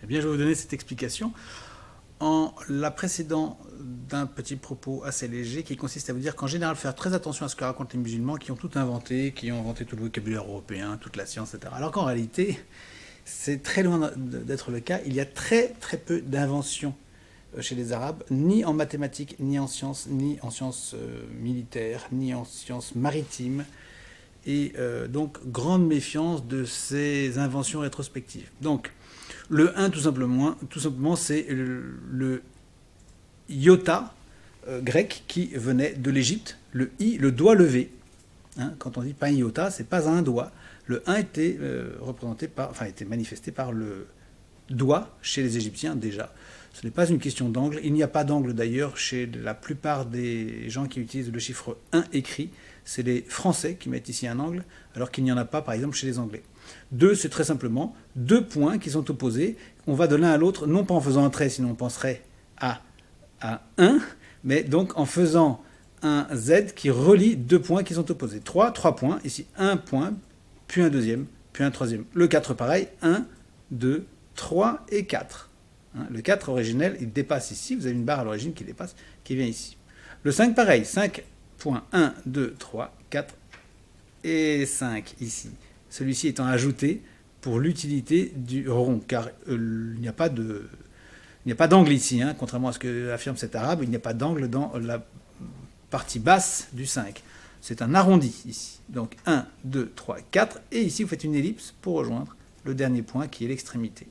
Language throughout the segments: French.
Eh bien, je vais vous donner cette explication en la précédant d'un petit propos assez léger qui consiste à vous dire qu'en général, faire très attention à ce que racontent les musulmans qui ont tout inventé, qui ont inventé tout le vocabulaire européen, toute la science, etc. Alors qu'en réalité, c'est très loin d'être le cas. Il y a très très peu d'inventions chez les Arabes, ni en mathématiques, ni en sciences militaires, ni en sciences maritimes. Et donc, grande méfiance de ces inventions rétrospectives. Donc, le 1, tout simplement c'est le iota grec qui venait de l'Égypte. Le i, le doigt levé. Hein, quand on dit pas un iota, c'est pas un doigt. Le 1 était était manifesté par le doigt chez les Égyptiens déjà. Ce n'est pas une question d'angle. Il n'y a pas d'angle d'ailleurs chez la plupart des gens qui utilisent le chiffre 1 écrit. C'est les Français qui mettent ici un angle, alors qu'il n'y en a pas, par exemple, chez les Anglais. 2, c'est très simplement deux points qui sont opposés. On va de l'un à l'autre, non pas en faisant un trait, sinon on penserait à 1, mais donc en faisant un Z qui relie deux points qui sont opposés. 3 points, ici un point, puis un deuxième, puis un troisième. Le 4, pareil, 1, 2, 3 et 4. Le 4 originel, il dépasse ici, vous avez une barre à l'origine qui dépasse, qui vient ici. Le 5, pareil, 5 points, 1, 2, 3, 4 et 5 ici. Celui-ci étant ajouté pour l'utilité du rond, car il n'y a pas d'angle ici, hein, contrairement à ce que affirme cet arabe, il n'y a pas d'angle dans la partie basse du 5. C'est un arrondi ici. Donc 1, 2, 3, 4, et ici vous faites une ellipse pour rejoindre le dernier point qui est l'extrémité.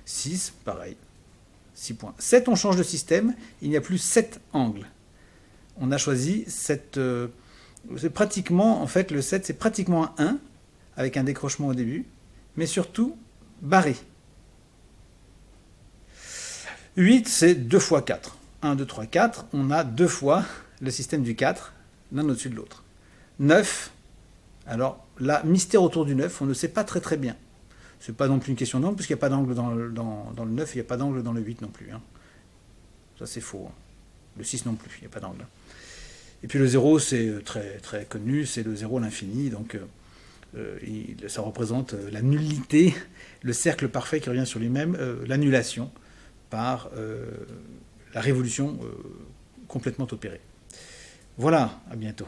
6, pareil, 6 points. 7, on change de système, il n'y a plus 7 angles. On a choisi cette... c'est pratiquement, en fait, le 7, c'est pratiquement un 1, avec un décrochement au début, mais surtout barré. 8, c'est 2 fois 4. 1, 2, 3, 4. On a deux fois le système du 4, l'un au-dessus de l'autre. 9, alors là, mystère autour du 9, on ne sait pas très très bien. C'est pas non plus une question d'angle, puisqu'il n'y a pas d'angle dans le 9, et il n'y a pas d'angle dans le 8 non plus. Hein. Ça c'est faux. Hein. Le 6 non plus, il n'y a pas d'angle. Et puis le 0, c'est très, très connu, c'est le 0 à l'infini, donc ça représente la nullité, le cercle parfait qui revient sur lui-même, l'annulation par la révolution complètement opérée. Voilà, à bientôt.